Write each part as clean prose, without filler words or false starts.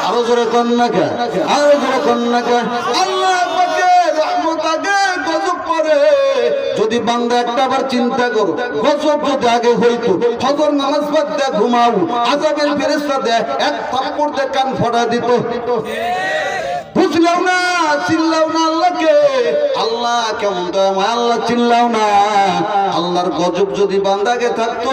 আরো জোরে কন্যাকে, আরো জোরে কন্যাকে। আল্লাহ পাকের রহমত আগে গজব পড়ে। যদি বান্দা একটা বার চিন্তা করো, গজব যদি আগে হইতো, ফজর নামাজ পড়ে দেয় ঘুমাও, আযাবের ফেরেশতা দেয় এক থাপ্পড় দিয়ে কান ফাটা দিত। বুঝলাম না, চিল্লাও না আল্লাহকে। আল্লাহ কেমন দয়াময়, আল্লাহ চিল্লাও না। আল্লাহর গজব যদি বান্দাকে থাকতো,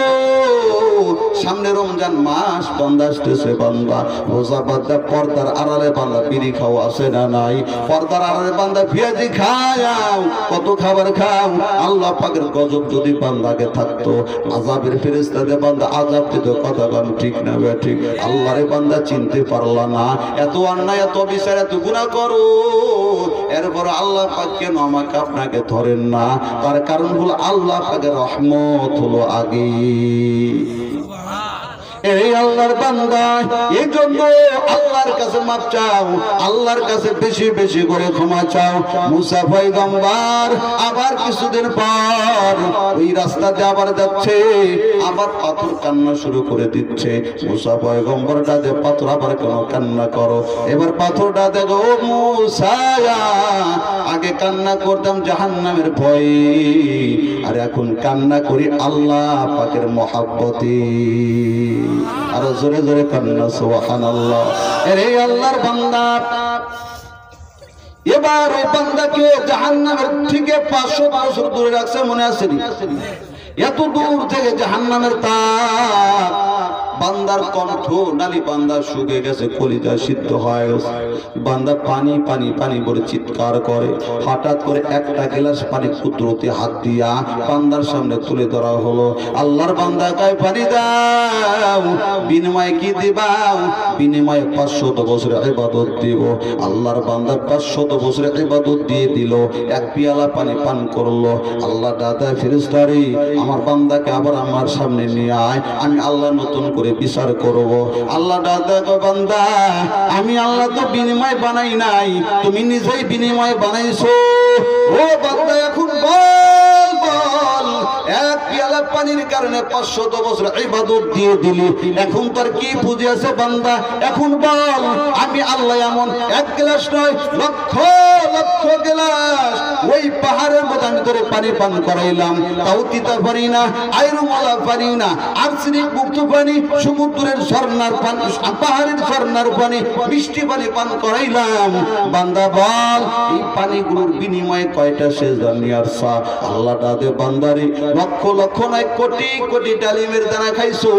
সামনে রমজান মাস, বান্দা আসতেছে, বান্দা রোজা বান্দা পর্দার আড়ালে বান্দা বিড়ি খাওয়া আছে না নাই? পর্দার আড়ালে বান্দা পেঁয়াজি খাও, কত খাবার খাও। আল্লাহ পাকের গজব যদি বান্দাকে থাকতো, আযাবের ফেরেশতা দিয়ে বান্দা আযাব দিত। কথা গান ঠিক না ঠিক? আল্লাহরে বান্দা চিনতে পারলা না, এত অন্যায়, এত বিচার, এত গুনাহ করো, এরপর আল্লাহ পাক কেন আমাকে আপনাকে ধরেন না? তার কারণ হলো আল্লাহ পাকের রহমত হলো আগে। এই আল্লাহর বান্দা, এই জন্য আল্লাহর কাছে মাপ চাও, আল্লাহর কাছে বেশি বেশি করে ক্ষমা চাও। মুসা পয়গম্বর আবার কিছুদিন পর ওই রাস্তাতে আবার যাচ্ছে, আবার পাথর কান্না শুরু করে দিচ্ছে। মুসা পয়গম্বর ডাকে, পাথর আবার কেন কান্না করো? এবার পাথরটা দেখো, ও মুসা, আগে কান্না করতাম জাহান্নামের ভয়ে, আর এখন কান্না করি আল্লাহ পাকের মহাব্বতে। আরো জোরে জোরে কান্না সুবহানাল্লাহ। এই আল্লাহর বান্দা, এবার ওই বান্দাকে জাহান্নামের থেকে 500 বছর দূরে রাখছে, মনে আছে? এত দূর থেকে জাহান্নামের তাপ, বান্দার কণ্ঠ নালী, বান্দা শুকিয়ে গেছে, কলিজা সিদ্ধ হয়ে গেছে। বান্দা পানি পানি পানি বলে চিৎকার করে। হঠাৎ করে একটা গ্লাস পানি কুদরতি হাত দিয়া বান্দার সামনে তুলে ধরা হলো। আল্লাহর বান্দা কয়, পানি দাও। বিনিময়ে কি দিবাও? বিনিময়ে 500 বছরের ইবাদত দিব। আল্লাহর বান্দা 500 বছরের ইবাদত দিয়ে দিল, এক পিয়ালা পানি পান করলো। আল্লাহ দাদা, ফেরেশতারে আমার বান্দাকে আবার আমার সামনে নিয়ে আয়, আমি আল্লাহ নতুন করে বিচার করব। আল্লাহ দাদা কয়, বান্দা আমি আল্লাহ তো বিনিময় বানাই নাই, তুমি নিজেই বিনিময় বানাইছো। ও বান্দা, এখন বল বল, এক পিয়ালা পানির কারণে 500 বছর ইবাদত দিয়ে দিলি, এখন তার কি পুঁজি আছে বান্দা? এখন বল, আমি আল্লাহ এমন এক গ্লাস নয়, লক্ষ লক্ষ গ্লাস ওই পাহাড়ের মধ্যে আমি তোরে পানি পান করাইলাম, তাও তিতা পানি না, আইরুমালা পানি না, আর্সেনিক মুক্ত পানি, সমুদ্রের ঝর্ণার পানি, পাহাড়ের ঝর্ণার পানি, মিষ্টি পানি পান করাইলাম। বান্দা বল, এই পানিগুলোর বিনিময়ে কয়টা সেজদা নিয়ে আসা? আল্লাহ তাদের বান্দারে লক্ষ লক্ষ নয়, কোটি কোটি ডালিমের দানা খাইছো,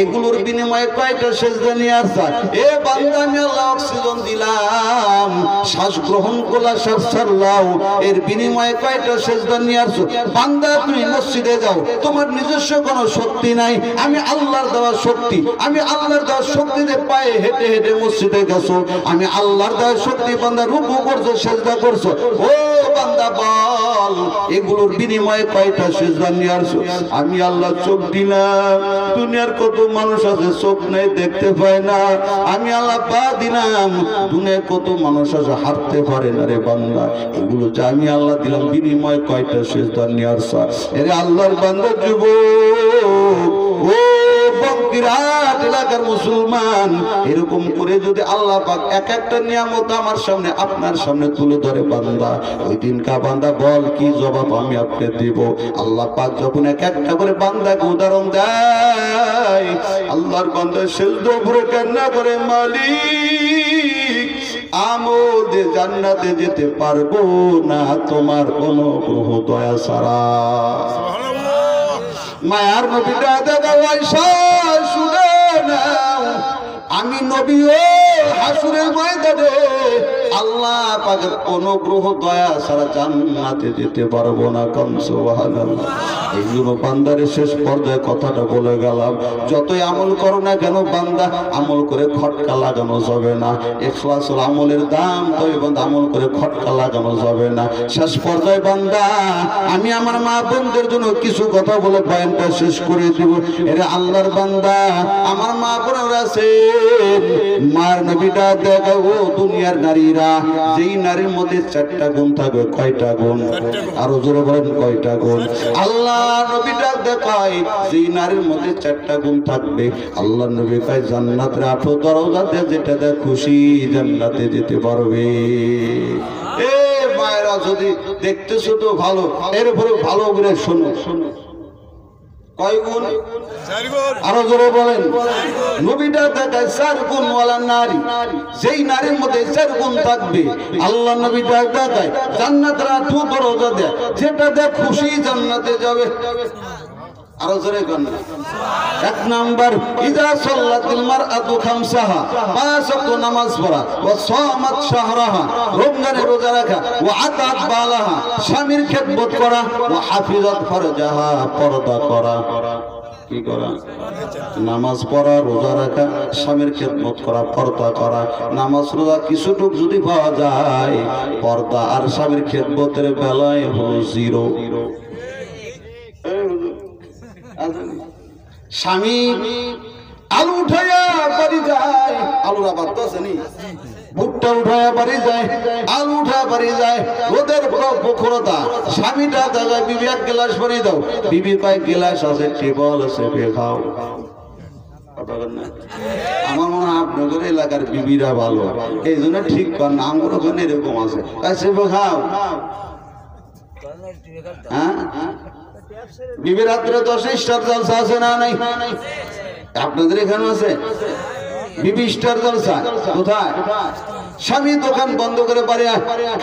এগুলোর বিনিময়ে কয়টা সেজদা নিয়ে আসা? এ বান্দা, আমি আল্লাহ অক্সিজেন দিলাম, শ্বাস গ্রহণ করলা, শ্বাস ছাড়লাও, এর বিনিময়ে কয়টা সেজদা নিয়ে আসছো? বান্দা, তুমি মসজিদে যাও, তোমার নিজস্ব কোনো শক্তি নাই, আমি আল্লাহর দেওয়া শক্তি, আমি আল্লাহর দেওয়া শক্তিতে পায়ে হেঁটে হেঁটে মসজিদে গেছো, আমি আল্লাহর দেওয়া শক্তি। বান্দা রুকু করছো, সেজদা করছো, ও বান্দা বল, এগুলোর বিনিময়ে কয়টা সেজদা নিয়ে আসছো? আমি আল্লাহ চোখ দিলাম, দুনিয়ার কত মানুষ আছে চোখ নেই, দেখতে পায় না, আমি আল্লাহ পা দিলাম, দুনিয়ার কত মানুষ আছে হাঁটতে পারে না রে বান্দা, এগুলো যে আমি আল্লাহ দিলাম, বিনিময়ে কয়টা সেজদা নিয়ে আসছো? এরে আল্লাহর বান্দা যুবক, ও বঙ্কিরাট এলাকার মুসলমান, এরকম করে যদি আল্লাহ পাক এক একটা নিয়ামত আমার সামনে, আপনার সামনে তুলে ধরে বান্দা, ওই দিনকা বান্দা বল কি জবাব আমি আপনি দিব? আল্লাহ পাক যখন এক একটা করে বান্দাকে উদাহরণ দেয়, আল্লাহর বান্দা সেজদা করে কান্না করে, মালিক আমল দিয়ে জান্নাতে যেতে পারবো না তোমার অনুগ্রহ দয়া ছাড়া। মায়ার নবীটা দেখা পয়সা শুনে নাও, আমি নবী ও হাসুরের ময়দানে আল্লাহ পাকের অনুগ্রহ দয়া ছাড়া জান্নাতে যেতে পারবো না। কাম সুবহানাল্লাহ। এই জন্য বান্দারের শেষ পর্যায়ে কথাটা বলে গেলাম, যতই আমল করো না কেন বান্দা, আমল করে খটকা লাগানো যাবে না। ইখলাস হল আমলের দাম, তবে বান্দা আমল করে খটকা লাগানো যাবে না। শেষ পর্যায়ে বান্দা, আমি আমার মা বোনদের জন্য কিছু কথা বলে বয়ানটা শেষ করে দিব। এরা আল্লাহর বান্দা, আমার মা বোনেরা আছে, মার নবীটা দেখো, ও দুনিয়ার নারীরা, যেই নারীর মধ্যে 4টা গুণ থাকবে। কয়টা গুণ? আরো জোরে বলেন কয়টা গুণ? আল্লাহ নবী ডাক দেখায় যেই নারীর মধ্যে 4টা গুণ থাকবে, আল্লাহ নবী কয় জান্নাতের 8 দরজাতে যেটা দেখ খুশি জান্নাতে যেতে পারবে। এ মায়েরা যদি দেখতেছো তো ভালো, এরপরে ভালো করে শোনো। কয় গুণ? 4 গুণ। আরো জোরে বলেন। নবীটা দেখায় 4 গুণওয়ালা নারী, যেই নারীর মধ্যে 4 গুণ থাকবে, আল্লাহ নবীটা দেখায় জান্নাতের 8 দরজা দেয়, যেটা দেখ খুশি জান্নাতে যাবে। আরো জোরে কোন? 1 নাম্বার, ইজা সাল্লাতিল মারআতু খামসাহা, 5 ওয়াক্ত নামাজ পড়া, ওয়া সামাত শাহরাহা, রমজানে রোজা রাখা, ওয়া আতাত বালাহা, স্বামীর খেদমত করা, ওয়া হাফিজাত ফারজাহা, পর্দা করা। কি করা? নামাজ পড়া, রোজা রাখা, স্বামীর খেদমত করা, পর্দা করা। নামাজ রোজা কিছুটুক যদি পাওয়া যায়, পর্দা আর স্বামীর খেদমতের বেলায় হলো 0। স্বামী আলু উঠাইয়া বাড়ি যায়, আলুর আবাদ তো আছে নি, ভুট্টা উঠাইয়া বাড়ি যায়, আলু উঠাইয়া বাড়ি যায়, রোদের প্রখরতা। স্বামীটা জায়গায় বিবি 1 গ্লাস ভরি দাও, বিবি কয় গ্লাস আছে, টেবল আছে, খাও। আমার মনে হয় আপনাদের এলাকার বিবিরা ভালো, এই জন্য ঠিক কর না, আমার ওখানে এরকম আছে, খাও। হ্যাঁ, বিবি রাত্রে 10 স্টার জলসা আছে না নাই? আপনাদের এখানে আছে বিবি স্টার জলসা? কোথায়? স্বামী দোকান বন্ধ করে পারে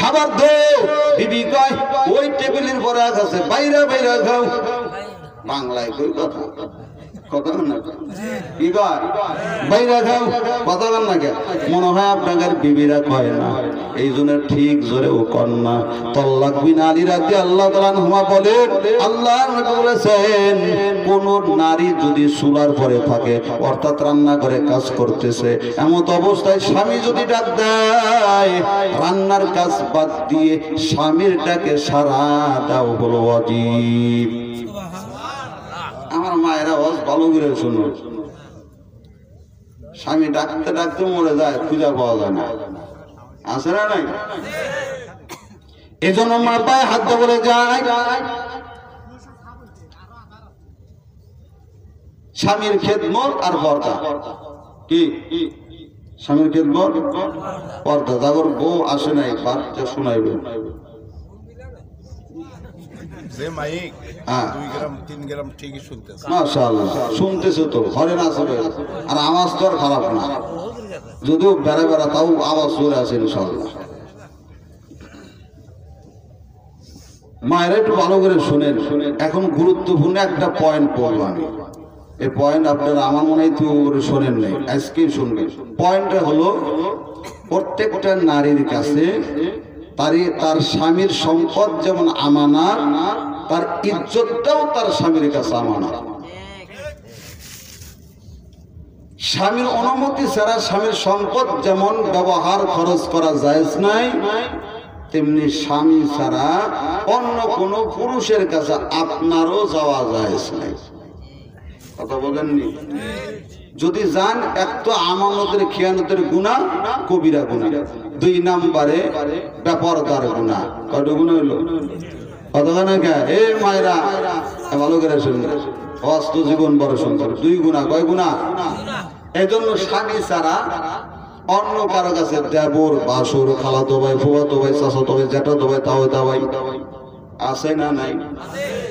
খাবার দে, বিবি কয় ওই টেবিলের পরে আছে, বাইরে বাইরে খাও। বাংলায় কই কথা, কথা না কি কয়? বাইরে খাও, কথা বল না কেন? মনে হয় আপনাদের বিবিরা কয় না, এই জন্য ঠিক জোরে ও কন্যা। তাল্লাক বিন আলী রাদিয়াল্লাহু তাআলা আনহুমা বলেন, আল্লাহর নবী বলেছেন, কোন নারী যদি চুলার পরে থাকে, অর্থাৎ রান্না করে কাজ করতেছে, এমন অবস্থায় স্বামী যদি ডাক দেয়, রান্নার কাজ বাদ দিয়ে স্বামীর ডাকে সাড়া দাও হলো ওয়াজিব। আমার মায়েরা ভালো করে শুনো, স্বামী ডাকতে ডাকতে মরে যায়, খুঁজে পাওয়া যায় না, আছে না নাই? এজন্য মা পায়ে হাত দিয়ে বলে যায়, স্বামীর খেদমত আর পর্দা। কি স্বামীর খেদমত পর্দা? তারপর বউ আসে নাই, বাচ্চা শোনাইবে, শুনতেছে তো, ঘরে না চলে, আর আওয়াজ তো আর খারাপ না, যদিও বেড়া বেড়া তাও আওয়াজ চলে আসে ইনশাআল্লাহ। মায়েরা একটু ভালো করে শুনেন। এখন গুরুত্বপূর্ণ একটা পয়েন্ট বলবো আমি, এই পয়েন্ট আপনারা আমার মনে হয় তো শোনেন নাই, আজকে শুনবেন। পয়েন্টটা হলো, প্রত্যেকটা নারীর কাছে তার স্বামীর সম্পদ যেমন আমানত, তার ইজ্জতটাও তার স্বামীর কাছে আমানত। স্বামীর অনুমতি ছাড়া স্বামীর সম্পদ যেমন ব্যবহার খরচ করা জায়েজ নাই, তেমনি স্বামী ছাড়া অন্য কোন পুরুষের কাছে আপনারও যাওয়া জায়েজ নাই। কথা বলেননি? যদি যান, এক তো আমানতের খেয়ানতের গুনাহ, কবিরা গুনাহ। 2 নম্বরে বেপরদার গুনাহ। কয়টা গুনাহ হলো? কথা না কে? এ মায়েরা ভালো করে শুনবে, অস্ত জীবন বড় সুন্দর। 2 গুনাহ। কয় গুনাহ? এজন্য স্বামী ছাড়া অন্য কারো কাছে দেবর, বাসুর, খালাতো ভাই, ফুফাতো ভাই, চাচাতো ভাই, জ্যাঠাতো ভাই, তাওতা ভাই আছে না নাই?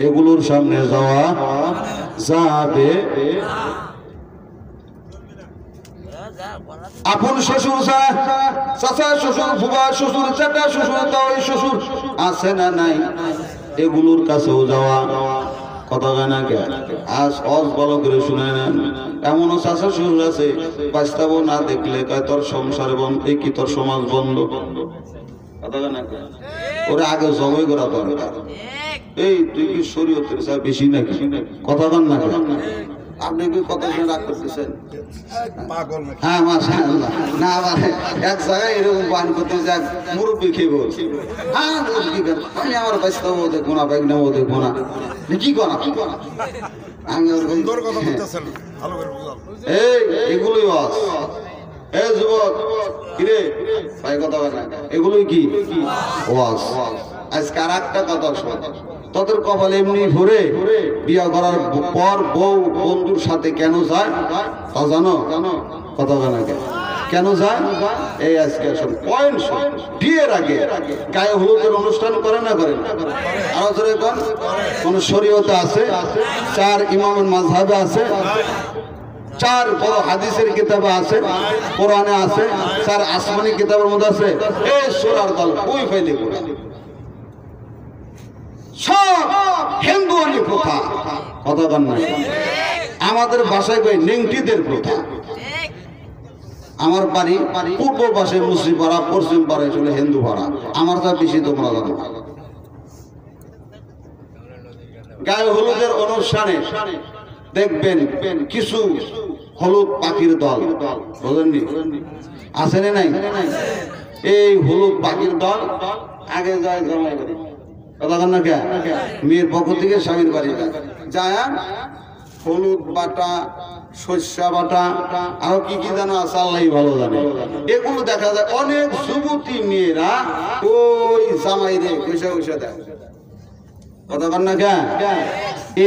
এগুলোর সামনে যাওয়া যাবে। আপন শ্বশুর, চাচা শ্বশুর, ফুফা শ্বশুর, জ্যাঠা শ্বশুর, তাওই শ্বশুর আছে না নাই? এগুলোর কাছেও যাওয়া। কথা কয় না কে? আজ ভালো করে শুনে নেন। এমনও চাচা শ্বশুর আছে, বাস্তব না দেখলে কয় তোর সংসার বন্ধ, কি তোর সমাজ বন্ধ। কথা কয় না কে? ওরা আগে জবাই করা দরকার। এই তুই কি শরীয়তের চেয়ে বেশি নাকি? কথা কন না কে? আপনি কি কথা শুনে রাগ করতেছেন? হ্যাঁ, মাশাআল্লাহ। না আবার এক জায়গায় এরকম বান করতে যাক, মুরব্বী খেয়ে বলছি, হ্যাঁ মুরব্বী কেন, আমি আমার বাস্তব দেখবো না, বাইক নেবো দেখবো না, কি করা আমি এই এগুলোই বাস। এই যুবক কিরে ভাই কথা বলে এগুলোই কি ওয়াজ। আজকে আর একটা কথা শোন, তোদের কপাল এমনি ঘুরে বিয়ে করার পর বউ বন্ধুর সাথে কেন যায় তা জানো? কথা বলে কেন যায়? এই আজকে শোন পয়েন্ট, বিয়ের আগে গায়ে হলুদের অনুষ্ঠান করে না করে? আরো ধরে কোন শরীয়তে আছে, 4 ইমামের মাযহাবে আছে, 4 বড় হাদিসের কিতাবে আছে, কোরআনে আছে, 4 আসমানি কিতাবের মধ্যে আছে। এই সূরার দল কই ফাইলে কোরআন সব হিন্দুয়ানি প্রথা। কথা বল না, আমাদের ভাষায় কই নেংটিদের প্রথা। আমার বাড়ি পূর্ব পাশে মুসলিম পাড়া, পশ্চিম পাড়ায় চলে হিন্দু পাড়া। আমার তা বেশি তোমরা জানো। গায়ে হলুদের অনুষ্ঠানে দেখবেন কিছু হলুদ পাখির দল, বুঝলেননি? আছে না নাই? এই হলুদ পাখির দল আগে যায় জামাই বাড়ি, কথা বল না, মেয়ের পক্ষ থেকে স্বামীর বাড়ি যায়, হলুদ বাটা, শস্য বাটা, আরো কি কি জানো আছে আল্লাহ ভালো জানে। এগুলো দেখা যায় অনেক যুবতী মেয়েরা ওই জামাইরে ঘষা ঘষা দেয়। কথা বল না,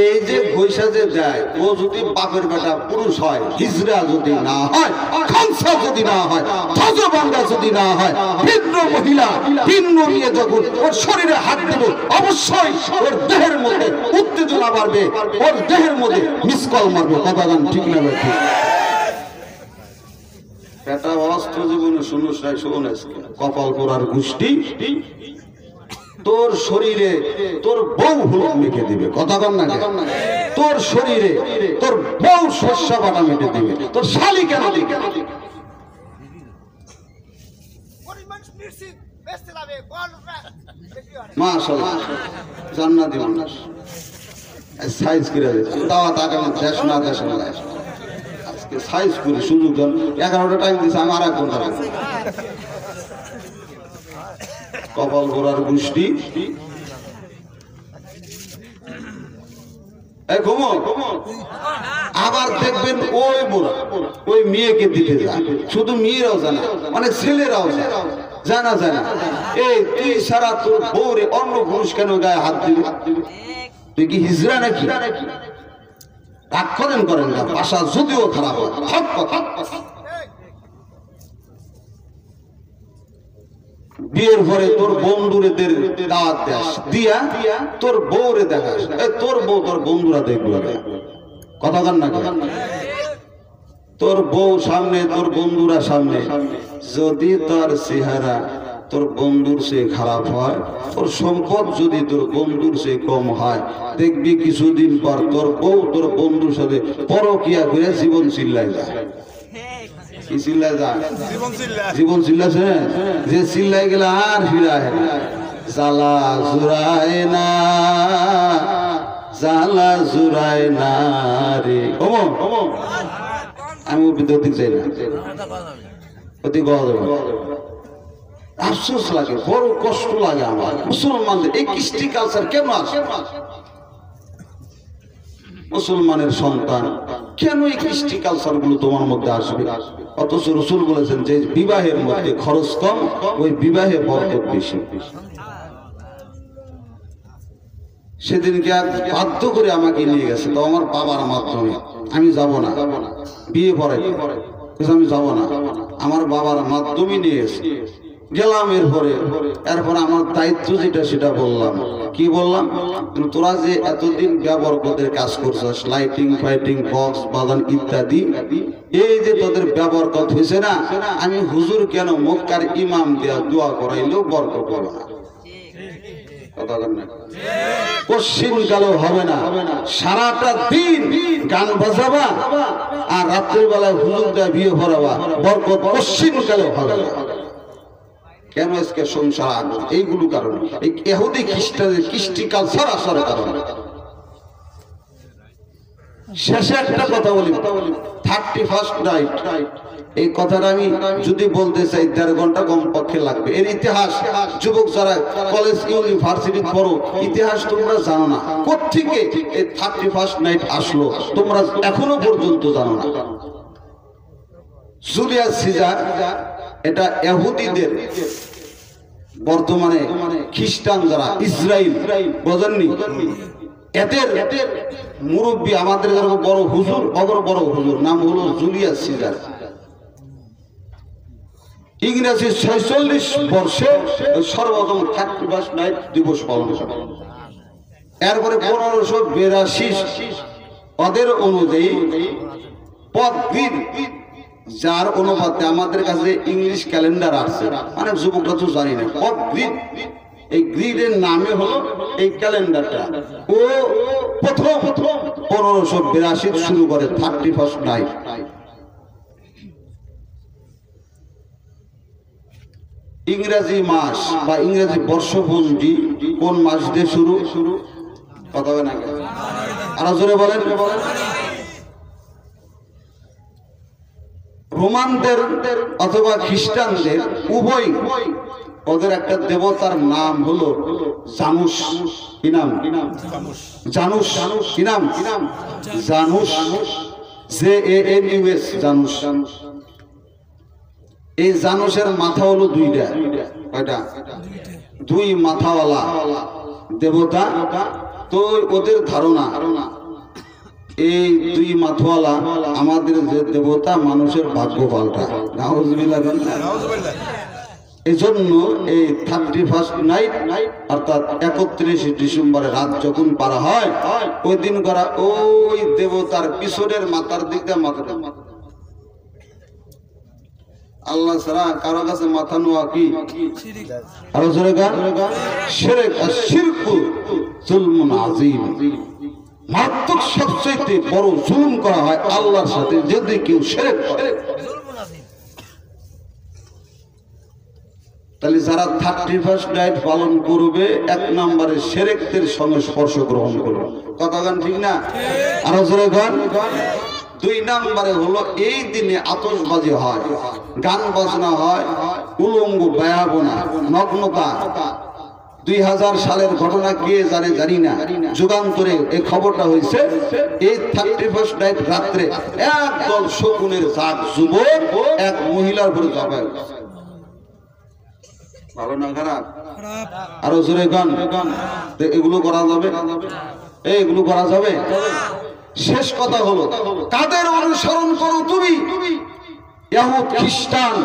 এই যে ঘষা যে দেয়, ও যদি বাপের বেটা পুরুষ হয়, হিজড়া যদি না হয়, খানসা যদি না হয়, ধ্বজবান্ধা যদি না হয়, ভিন্ন মহিলা ভিন্ন নিয়ে যখন ওর শরীরে হাত দেবে, অবশ্যই ওর দেহের মধ্যে উত্তেজনা বাড়বে, ওর দেহের মধ্যে মিসকল মারবে। কথা গান ঠিক না ঠিক? এটা অস্ত্র জীবনে শুনুস নাই, শুনুস কপাল পোড়ার গোষ্ঠী তোর শরীরে তোর বউ হলুদ মেখে দিবে। কথা বল না, তোর শরীরে তোর বউ শস্য বাটা মেখে দিবে, তোর শালি কেন দিবে? মাশাআল্লাহ জান্নাতি মানুষ সাইজ করে দিচ্ছে, দাওয়াত আগামী দেশ না দেশ না আজকে সাইজ করে সুযোগ দেন। 11টা টাইম দিচ্ছে, আমি আর 1 ঘন্টা কপাল গোড়ার গোষ্ঠী। আবার দেখবেন ওই বোরা ওই মেয়েকে দিতে যায়, শুধু মেয়েরাও জানা, অনেক ছেলেরাও জানা জানা। এই তুই সারা তোর বউরে অন্য পুরুষ কেন গায়ে হাত দিবি? তুই কি হিজড়া নাকি? রাগ করেন না, ভাষা যদিও খারাপ হয়, হক কথা। বিয়ের পরে তোর বন্ধুদের দাওয়াত দেস দিয়া তোর বউরে দেখাস, তোর বউ তোর বন্ধুরা দেখবে। কথা বল না, তোর বউ সামনে তোর বন্ধুরা সামনে যদি তোর চেহারা তোর বন্ধুর সে খারাপ হয়, তোর সম্পদ যদি তোর বন্ধুর সে কম হয়, দেখবি কিছুদিন পর তোর বউ তোর বন্ধুর সাথে পরকিয়া করে জীবন চিল্লাই যায়। কি চিল্লাই যায়? জীবন চিল্লাছে, যে চিল্লাই গেলে আর ফিরায় না। জ্বালা জুড়ায় না, জ্বালা জুড়ায় না রে। আমি বিদ্যুতিক চাই না, অতি গদ আফসোস লাগে, বড় কষ্ট লাগে আমার মুসলমানদের এই কৃষ্টি কালচার কেন আসে? মুসলমানের সন্তান কেন এই কৃষ্টি কালচার গুলো তোমার মধ্যে আসবে? অথচ রসুল বলেছেন যে বিবাহের মধ্যে খরচ কম, ওই বিবাহে বরকত বেশি। সেদিনকে বাধ্য করে আমাকে নিয়ে গেছে, তো আমার বাবার মাধ্যমে। আমি যাব না, বিয়ে পরে আমি যাব না, আমার বাবার মাধ্যমে নিয়ে গেছে। গেলাম, এরপরে আমার দায়িত্ব যেটা সেটা বললাম। কি বললাম? তোরা যে এতদিন ব্যবহারকদের কাজ করছিস, লাইটিং ফাইটিং বক্স বাজান ইত্যাদি, এই যে তোদের ব্যবহারকত হয়েছে না, আমি হুজুর কেন মক্কার ইমাম দেয়া দোয়া করাইলেও বরকত হবে না। কোশ্চিন কালো হবে না, সারাটা দিন গান বাজাবা আর রাত্রের বেলায় হুজুর দেয়া বিয়ে ভরাবা, বরকত কোশ্চিন কালো হবে না। কেন আজকে সংসার আগুন? এইগুলো কারণ, এই ইহুদি খ্রিস্টানদের কৃষ্টি কালচার আসার কারণে। শেষে একটা কথা বলি, 31st নাইট, এই কথাটা আমি যদি বলতে চাই 1.5 ঘন্টা কমপক্ষে লাগবে। এর ইতিহাস যুবক যারা কলেজ ইউনিভার্সিটি পড়ো, ইতিহাস তোমরা জানো না। কোত্থেকে এই 31st নাইট আসলো তোমরা এখনো পর্যন্ত জানো না। জুলিয়াস সিজার এটা ইহুদিদের, বর্তমানে খ্রিস্টান যারা ইসরায়েল, বোঝেননি, এদের মুরব্বী আমাদের বড় হুজুর, বড় হুজুর নাম হলো জুলিয়াস সিজার। ইংরেজি 46 বর্ষে সর্বপ্রথম 31 নাইট দিবস পালন করে। এরপরে 1582 ওদের অনুযায়ী পদগ্রিড, যার অনুপাতে আমাদের কাছে ইংলিশ ক্যালেন্ডার আছে, অনেক যুবকরা তো জানি না পদগ্রিড, এই গ্রিডের নামে হলো এই ক্যালেন্ডারটা। ও প্রথম 1582 শুরু করে 31 নাইট। ইংরেজি মাস বা ইংরেজি বর্ষপঞ্জি কোন মাস দিয়ে শুরু? কথা হবে না, আরো জোরে বলেন। রোমানদের অথবা খ্রিস্টানদের উভয়, ওদের একটা দেবতার নাম হলো জানুস। কি নাম? জানুস। কি নাম? জানুস, JANUS, জানুস। এই জানুসের মাথা হলো দুইটা। কয়টা? দুই মাথাওয়ালা দেবতা। তো ওদের ধারণা এই দুই মাথাওয়ালা আমাদের যে দেবতা মানুষের ভাগ্য পাল্টায়। নাউজুবিল্লাহ। এই জন্য এই 31 নাইট অর্থাৎ 31 ডিসেম্বরে রাত যখন পারা হয়, ওই দিন করা ওই দেবতার পিছনের মাথার দিকটা মাথা, আল্লাহ ছাড়া কারো কাছে মাথা নোয়া কি? আরো জোরে গান, শিরক আর শিরকু জুলমুন আযীম। মারাত্মক সবচেয়ে বড় জুলুম করা হয় আল্লাহর সাথে যদি কেউ শিরক করে। তাহলে যারা 31 নাইট পালন করবে, এক নম্বরে শিরকদের সংস্পর্শ গ্রহণ করবে। কথা গান ঠিক না? আরো জোরে গান। দুই নম্বরে হলো এই দিনে আতশবাজি হয়, গান বাজনা হয়, উলঙ্গ বেহাবনা, নগ্নতা। 2000 সালের ঘটনা কে জানে জানি না, যুগান্তরে এই খবরটা হয়েছে। এই 31 নাইট রাত্রে একদল শকুনের জাত যুবক এক মহিলার উপরে ঝাঁপায়। ভালো না খারাপ? আরো জোরে গান। এগুলো করা যাবে? এইগুলো করা যাবে? শেষ কথা হলো, কাদের অনুসরণ করো তুমি? ইহুদ, খ্রিস্টান,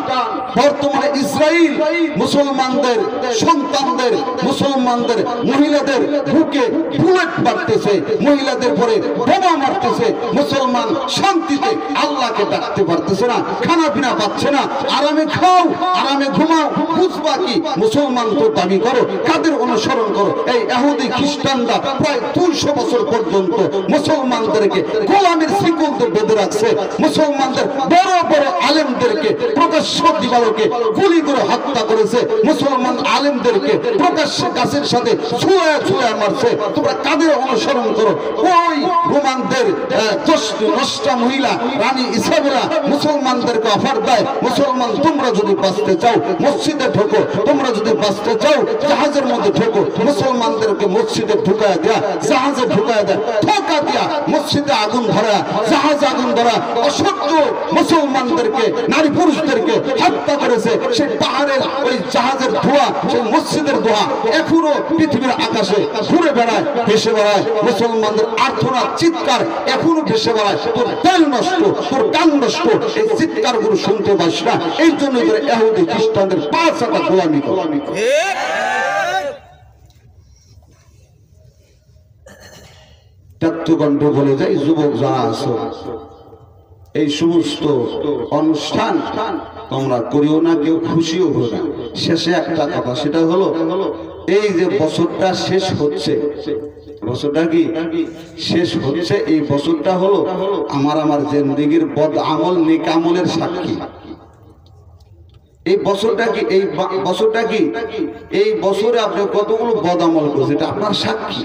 বর্তমানে ইসরায়েল মুসলমানদের সন্তানদের, মুসলমানদের মহিলাদের বুকে বুলেট মারতেছে, মহিলাদের পরে বোমা মারতেছে। মুসলমান শান্তিতে আল্লাহকে ডাকতে পারতেছে না, খানা পিনা পাচ্ছে না। আরামে খাও, আরামে ঘুমাও, বুঝবা কি? মুসলমান তো দাবি করো, কাদের অনুসরণ করো? এই ইহুদি খ্রিস্টানরা প্রায় 200 বছর পর্যন্ত মুসলমানদেরকে গোলামের শিকলতে বেঁধে রাখছে। মুসলমানদের বড় বড় আলেমদেরকে প্রকাশ্য দিবালোকে গুলি করে হত্যা করেছে। মুসলমান আলেমদেরকে প্রকাশ্যে গাছের সাথে ছুঁয়ে মারছে। তোমরা কাদের অনুসরণ করো? ওই রোমানদের 10টা মহিলা রানী ইসাবেলা মুসলমানদেরকে অফার দেয়, মুসলমান তোমরা যদি বাঁচতে চাও মসজিদে ঢোকো, তোমরা যদি বাঁচতে চাও জাহাজের মধ্যে ঢোকো। মুসলমানদেরকে মসজিদে ঢুকায় দেয়া, জাহাজে ঢুকায় দেয়, ধোঁকা দিয়া মসজিদে আগুন ধরা, জাহাজে আগুন ধরা, অসত্য মুসলমানদেরকে, নারী পুরুষদেরকে হত্যা করেছে। সেই পাহাড়ের ওই জাহাজের ধোঁয়া, সেই মসজিদের ধোঁয়া এখনো পৃথিবীর আকাশে ঘুরে বেড়ায়, ভেসে বেড়ায়। মুসলমানদের আর্তনাদ, চিৎকার এখনো ভেসে বেড়ায়। তোর তেল নষ্ট, তোর কান নষ্ট, এই চিৎকার গুলো শুনতে পাস না। এই জন্যই করে ইহুদি খ্রিস্টানদের 5 টাকা গোলামি করে। তত্ত্বকণ্ঠ বলে যাই, যুবক যারা আছো, এই সমস্ত অনুষ্ঠান তোমরা করিও না, কেউ খুশিও হো না। শেষে একটা কথা, সেটা হলো এই যে বছরটা শেষ হচ্ছে, বছরটা কি শেষ হচ্ছে, এই বছরটা হলো আমার জিন্দেগির বদ আমল নেক আমলের সাক্ষী। এই বছরটা কি, এই বছরটা কি, এই বছরে আপনি কতগুলো বদ আমল করছেন, এটা আপনার সাক্ষী।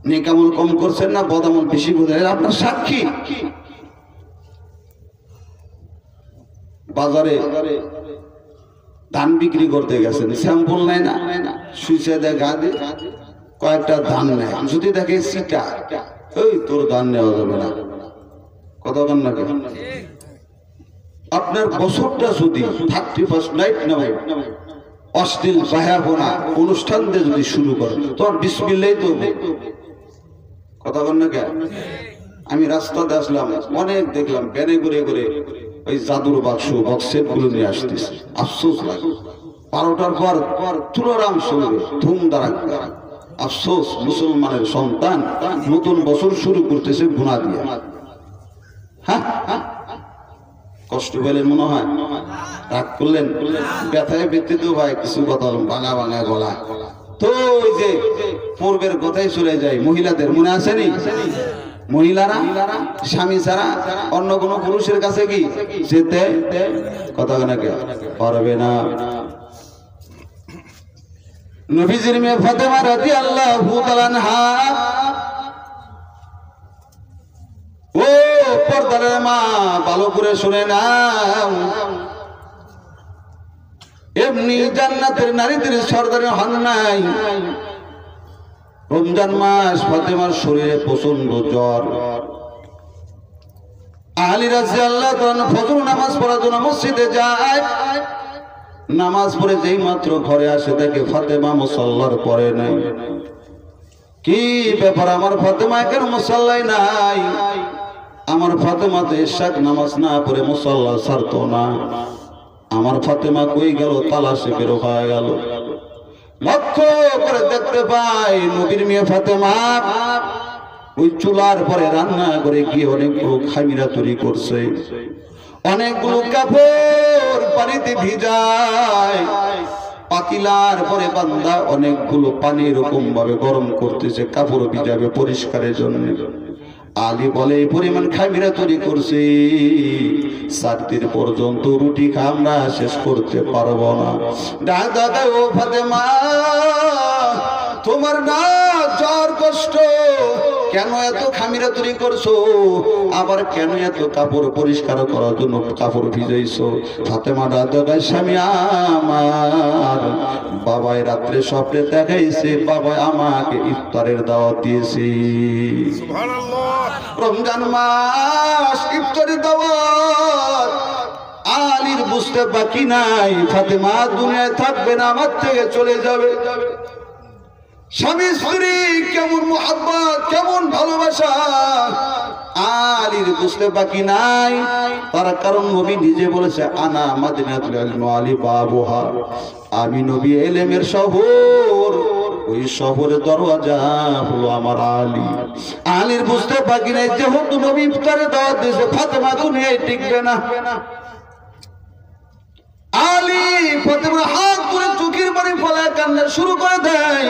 নেক আমল কম করছেন না, বদ আমল বেশি করছেন, আপনার সাক্ষী। বাজারে ধান বিক্রি করতে গেছেন, স্যাম্পল নেয় না, সুইচে দেয় গা দিয়ে কয়েকটা ধান নেয়, যদি দেখে সিটা, ওই তোর ধান নেওয়া যাবে না। কতক্ষণ লাগে আপনার বছরটা যদি 31 নাইট নামে অশ্লীল বাহাপনা অনুষ্ঠান দিয়ে যদি শুরু করেন তখন বিসমিল্লাহ তো কথা বল না কে। আমি রাস্তাতে আসলাম, অনেক দেখলাম ব্যানে ঘুরে ঘুরে ওই জাদুর বক্সেট গুলো নিয়ে আসতেছে। আফসোস লাগে 12টার পর তুলারাম শুনবে ধুম দাঁড়া। আফসোস মুসলমানের সন্তান নতুন বছর শুরু করতেছে গুনাহ দিয়ে। হ্যাঁ, কষ্ট পেলেন মনে হয়, রাগ করলেন, ব্যথায় ব্যতীত ভাই কিছু কথা ভাঙা ভাঙা গলা। তো ওই যে পূর্বের কথাই চলে যায়, মহিলাদের মনে আসেনি? মহিলারা স্বামী ছাড়া অন্য কোন পুরুষের কাছে কি যেতে কথা পারবে না। নবীজির মেয়ে ফাতেমা রাদিয়াল্লাহু তাআলা আনহা, ও পর্দার মা ভালো করে শুনে নাও, এমনি জান্নাতের নারীদের সর্দার হন নাই। রমজান মাস, ফাতেমার শরীরে প্রচন্ড জ্বর। আলী রাদিয়াল্লাহু তাআলা ফজর নামাজ পড়ার জন্য মসজিদে যায়। নামাজ পড়ে যেই মাত্র ঘরে আসে দেখে ফাতেমা মুসাল্লার পরে নাই। কি ব্যাপার, আমার ফাতেমা কেন মুসাল্লায় নাই? আমার ফাতেমা তো ইশাক নামাজ না পড়ে মুসাল্লা ছাড়তো না। আমার ফাতেমা কই গেল, তালাশে বের হয়ে গেল। লক্ষ্য করে দেখতে পাই নবীর মেয়ে ফাতেমা ওই চুলার পরে রান্না করে গিয়ে অনেকগুলো খামিরা তৈরি করছে, অনেকগুলো কাপড় পানিতে ভিজায়। পাতিলার পরে বান্দা অনেকগুলো পানি এরকম ভাবে গরম করতেছে কাপড় ভিজাবে পরিষ্কারের জন্য। আলী বলে এই পরিমাণ খামিরা তৈরি করছি, 7 দিন পর্যন্ত রুটি আমরা শেষ করতে পারবো না। দাদা ও ফাতেমা, তোমার না জ্বর কষ্ট, কেন এত খামিরা তৈরি করছো? আবার কেন এত কাপড় পরিষ্কার করার জন্য কাপড় ভিজাইছো? ফাতেমা দাদা, স্বামী আমার বাবাই রাত্রে স্বপ্নে দেখাইছে, বাবা আমাকে ইফতারের দাওয়াত দিয়েছে। রমজান মাস, ইফতারের দাওয়াত। আলীর বুঝতে বাকি নাই ফাতেমা দুনিয়ায় থাকবে না, আমার থেকে চলে যাবে। স্বামী স্ত্রী কেমন মুহাব্বত, কেমন ভালোবাসা, আলীর বুঝতে বাকি নাই। তার কারণ নবী নিজে বলেছে, আনা মাদিনাতুল ইলম আলী বাবুহা, আমি নবী ইলমের শহর, ওই শহরের দরওয়াজা হলো আমার আলী। আলীর বুঝতে বাকি নাই, যেহেতু নবী ইফতারে দাওয়াত দিয়েছে, ফাতেমা দুনিয়ায় টিকবে না। আলী ফাতেমা হাত ধরে চোখের পানি ফেলায় কান্না শুরু করে দেয়।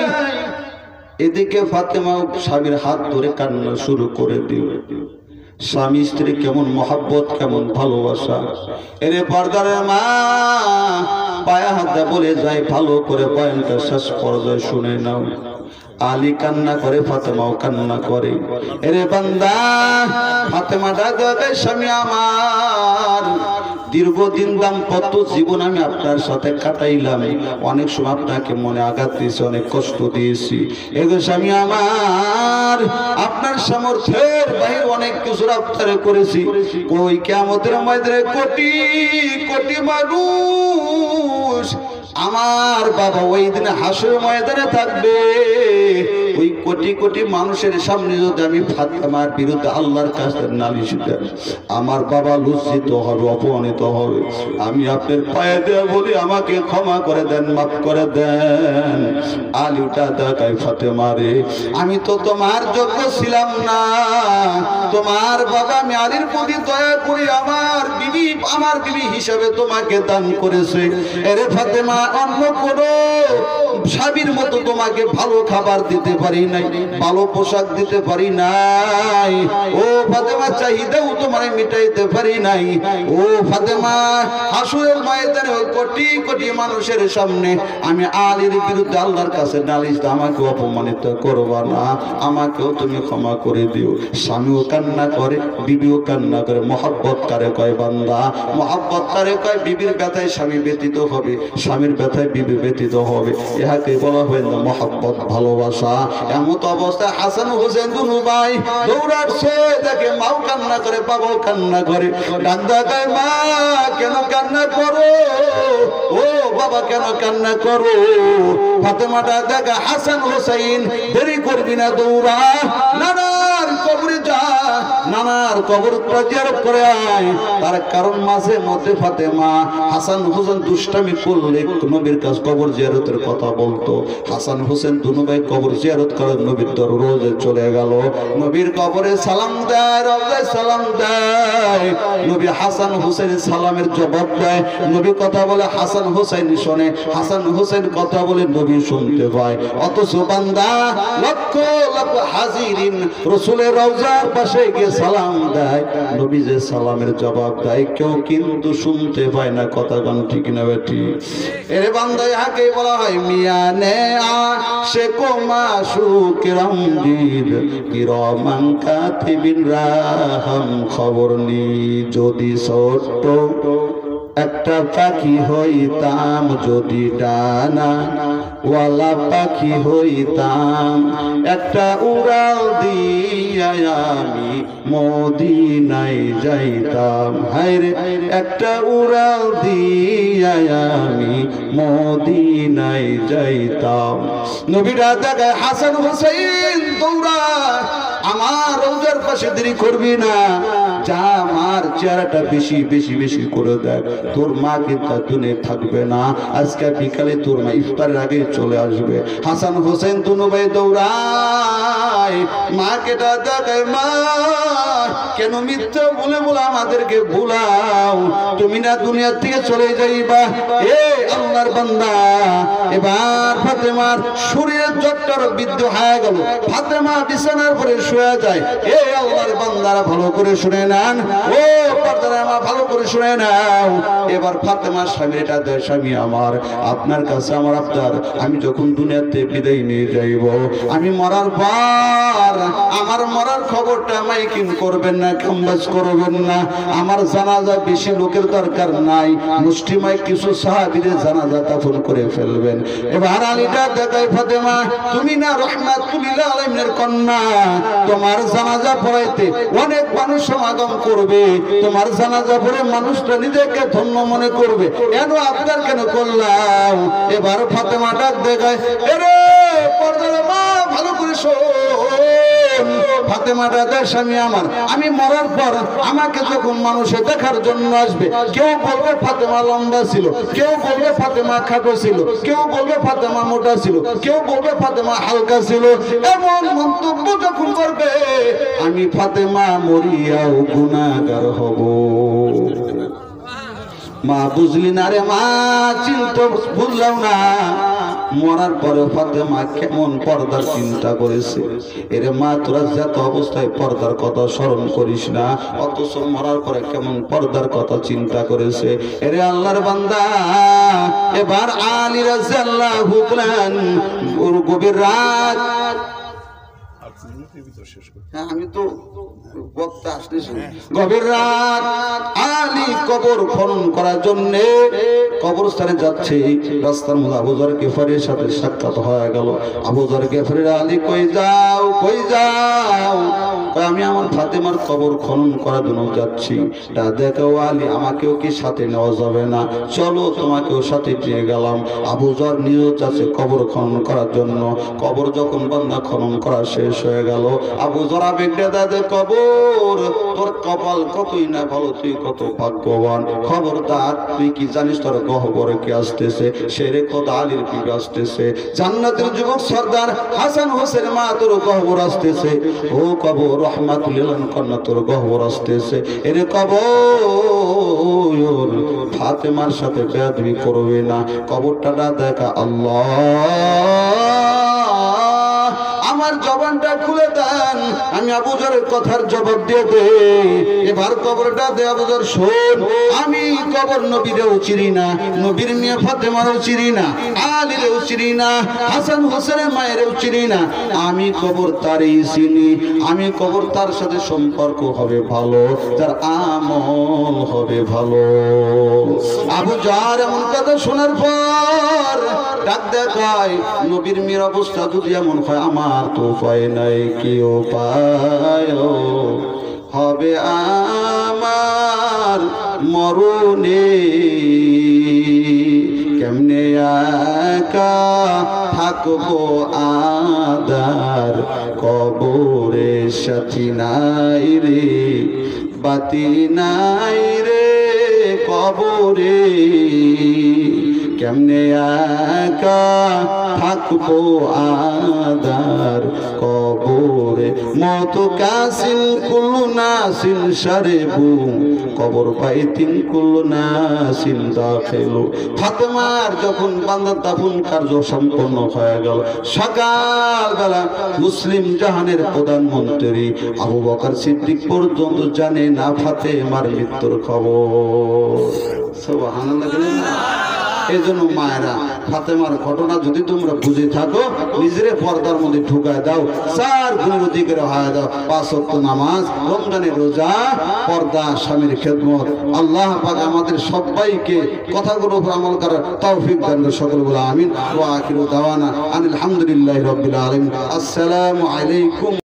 এদিকে ফাতেমা স্বামীর হাত ধরে কান্না শুরু করে দিল। স্বামী স্ত্রী কেমন মহাব্বত, কেমন ভালোবাসা। এরে পর্দারের মা, পায়া হাতে বলে যায়, ভালো করে পয়েন্টটা শেষ পর্যায়ে শুনে নাও। আলী কান্না করে, ফাতেমাও কান্না করে। এরে বান্দা, ফাতেমা দাদা, স্বামী আমার দীর্ঘদিন দাম্পত্য জীবন আমি আপনার সাথে কাটাইলাম, অনেক সময় আপনাকে মনে আঘাত দিয়েছি, অনেক কষ্ট দিয়েছি। এগো স্বামী আমার, আপনার সামর্থ্যের বাহির অনেক কিছু রপ্তারে করেছি। কই কিয়ামতের ময়দানে কোটি কোটি মানুষ, আমার বাবা ওই দিনে হাসরের ময়দানে থাকবে। ওই কোটি কোটি মানুষের সামনে যদি আমি ফাতেমার বিরুদ্ধে আল্লাহর কাছে নালিশ দেই, আমার বাবা লজ্জিত হবে, অপমানিত হবে। আমি আপনার পায়ে দেয়া বলি, আমাকে ক্ষমা করে দেন, মাফ করে দেন। আলীটা দেখায়, ফাতেমা রে, আমি তো তোমার যোগ্য ছিলাম না। তোমার বাবা আমি আলীর প্রতি দয়া করি, আমার বিবি হিসাবে তোমাকে দান করেছে। এরে ফাতেমা, অন্য কোন স্বামীর মতো তোমাকে ভালো খাবার দিতে পারি নাই, ভালো পোশাক দিতে পারি নাই। ও ফাতেমা, চাহিদাও তোমার মিটাইতে পারি নাই। ও ফাতেমা, হাসরের ময়দানে কোটি কোটি মানুষের সামনে আমি আলীর বিরুদ্ধে আল্লাহর কাছে নালিশ, আমাকে অপমানিত করবা না, আমাকেও তুমি ক্ষমা করে দিও। স্বামীও কান্না করে, বিবিও কান্না করে। মহব্বত কারে কয় বান্দা, মহব্বত কারে কয়? বিবির ব্যথায় স্বামী ব্যতীত হবে, স্বামীর ব্যথায় বিবি ব্যতীত হবে। ইহাকে বলা হয় না মহব্বত, ভালোবাসা। এমত অবস্থায় হাসান হোসেন দুনু ভাই দৌড়াচ্ছে, দেখে মাও কান্না করে, বাবাও কান্না করে। ডাক দেখায়, মা কেন কান্না করো? ও বাবা কেন কান্না করো? ফাতেমাটা দেখা, হাসান হোসেন দেরি করবি না, দৌড়া নানার কবরে যা, নানার কবরটা জিয়ারত করে আয়। তার কারণ মাঝে মধ্যে ফাতেমা হাসান হোসেন দুষ্টামি করলে নবীর কাছ কবর জিয়ারতের কথা বলতো। হাসান হোসেন দুনু ভাই কবর জিয়ারত করে নবীর দরজে চলে গেল। নবীর কবরে সালাম দেয়, রওজায় সালাম দেয়। নবী হাসান হোসেন সালামের জবাব দেয়। নবী কথা বলে, হাসান হোসেন শোনে। হাসান হোসেন কথা বলে, নবী শুনতে পায়। অথচ বান্দা লক্ষ লক্ষ হাজিরিন রাসূলের রওজার পাশে গিয়ে সালাম দেয়। নবী যে সালামের জবাব দেয় কেউ কিন্তু শুনতে পায় না। কথা গান ঠিক না বেটি? এর বান্দা ইহাকে বলা হয় মিয়ানে আশিকো মাশুক রমজিদ কিরামান কাতিবিন রাহম খবর নি। যদি ছোট্ট একটা পাখি হইতাম, যদি ডানা ওয়ালা পাখি হইতাম, একটা উড়াল দিয়া আমি মদিনায় যাইতাম। হায়রে একটা উড়াল দিয়া আমি মদিনায় যাইতাম। নবীরা দেখায়, হাসান হোসেন দৌড়া, আমার রওজার পাশে দেরি করবি না, যা আমার চেহারাটা বেশি বেশি বেশি করে দেয়। তোর মা কিন্তু দুনিয়া থাকবে না, আজকে বিকালে তোর মা ইফতারের আগে চলে আসবে। হাসান হোসেন দুনু ভাই দৌড়ায়, মাকে দেখায়, মা কেন মিথ্যা বলে বলে আমাদেরকে ভুলাও? তুমি না দুনিয়া থেকে চলে যাইবা? এ আল্লাহর বান্দা, এবার ফাতেমার শরীরের জ্বরটার বৃদ্ধি হয়ে গেল। ফাতেমা বিছানার পরে শুয়ে যায়। এ আল্লাহর বান্দারা ভালো করে শুনে নেন, ও পর্দারা আমার ভালো করে শুনে নাও। এবার ফাতেমার স্বামীটা দেয়, স্বামী আমার, আপনার কাছে আমার আবদার, আমি যখন দুনিয়াতে বিদায় নিয়ে যাইব, আমি মরার পর আমার মরার খবরটা মাইকিং করবেন না, কামবাজ করবেন না। আমার জানাজা বেশি লোকের দরকার নাই, মুষ্টিমায় কিছু সাহাবীদের জানাজা দাফন করে ফেলবেন। এবার আলীটা দেখায়, ফাতেমা তুমি না রাহমাতুল লিল আলামিনের কন্যা, তোমার জানাজা পড়াইতে অনেক মানুষ সমাগম করবে, তোমার জানাজা পড়ে মানুষটা নিজেকে ধন্য মনে করবে, এত আবদার কেন করলাম? এবার ফাতেমা ডাক দেখায়, এরে পর্দার মা ভালো করে শোন। ফাতেমাটা দেয়, স্বামী আমার, আমি মরার পর আমাকে যখন মানুষে দেখার জন্য আসবে, কেউ বলবে ফাতেমা লম্বা ছিল, কেউ বলবে ফাতেমা খাটো ছিল, কেউ বলবে ফাতেমা মোটা ছিল, কেউ বলবে ফাতেমা হালকা ছিল। এমন মন্তব্য যখন করবে, আমি ফাতেমা মরিয়াও গুনাহগার হব। মা বুঝলি না রে মা, চিন্তা বুঝলাম না। মরার পরে ফাতেমা কেমন পর্দার চিন্তা করেছে। এরে মা, তোরা যত অবস্থায় পর্দার কথা স্মরণ করিস না, অথচ মরার পরে কেমন পর্দার কথা চিন্তা করেছে। এরে আল্লাহর বান্দা, এবার আলী রাদিয়াল্লাহু তাআলা গভীর রাত, আমি তো বক্তা আসতেছি, গভীর রাত আলী কবর খনন করার জন্য কবরস্থানে যাচ্ছে। রাস্তার মধ্যে আবু যর গিফারির সাথে সাক্ষাৎ হয়ে গেল। আবু যর গিফারি, আলী কই যাও, কই যাও? আমি আমার ফাতেমার কবর খনন করার জন্য যাচ্ছি। তা দেখো আলী, আমাকেও কি সাথে নেওয়া যাবে না? চলো, তোমাকেও সাথে নিয়ে গেলাম। আবু যর নিয়েও যাচ্ছে কবর খনন করার জন্য। কবর যখন বান্দা খনন করা শেষ হয়ে গেল, আবু যর আবেগে দাদে, কবর তোর কপাল কতই না ভালো, তুই কত ভাগ্যবান। খবরদার, তুই কি জানিস তোর গহবরে কি আসতেছে? শেরে খোদা আলীর কি আসতেছে? জান্নাতের যুবক সর্দার হাসান হোসেন মা তোর গহবর আসতেছে। ও কবর রহমাতুল লিল আলামিন কন্যা তোর গহবর আসতেছে। এরে কবর, ফাতেমার সাথে বেয়াদবি করবে না। কবরটা দেখা, আল্লাহ আমার জবান কাফনটা খুলে দেন, আমি আবু যরের কথার জবাব দিয়ে দেই। এবার কবরটা দে আবু যর, শোন, আমি কবর নবীরেও চিনি না, নবীর মেয়ে ফাতেমারও চিনি না, আলীরেও চিনি না, হাসান হোসেনের মায়েরও চিনি না, আমি কবর তারই চিনি। আমি কবর তার সাথে সম্পর্ক হবে ভালো, তার আমল হবে ভালো। আবু জার এমন কথা শোনার পর ডাক দেখায়, নবীর মেয়ের অবস্থা যদি এমন হয়, আমার তো উপায় নাই, কি উপায় হবে আমার মরণে? কেমনে একা থাকবো আদার কবরে, সাথী নাই রে, বাতি নাই রে কবরে, কেমনে একা থাকবো আদার কবরে। মত কাসিল কুল্লু নাসিল সারেবু, কবর পাইতিন কুল্লু নাসিল দাখিলু। ফাতেমার যখন বান্দার দাফন কার্য সম্পন্ন হয়ে গেল, সকালবেলা মুসলিম জাহানের প্রধানমন্ত্রী আবু বকর সিদ্দিক পর্যন্ত জানে না ফাতেমার মৃত্যুর খবর। সুবহানাল্লাহ। এই জন্য মায়েরা, ফাতেমার ঘটনা যদি তোমরা বুঝে থাকো, নিজের পর্দার মধ্যে ঢুকায় দাও, 4 গুণের অধিকারে হয়ে দাও। 5 ওয়াক্ত নামাজ, রমজানের রোজা, পর্দা, স্বামীর খেদমত। আল্লাহ পাক আমাদের সবাইকে কথাগুলোর উপর আমল করার তৌফিক দান করুন। সকলে বলে আমিন। ওয়া আখিরু দাওয়ানা আনিল হামদুলিল্লাহি রাব্বিল আলামিন। আসসালামু আলাইকুম।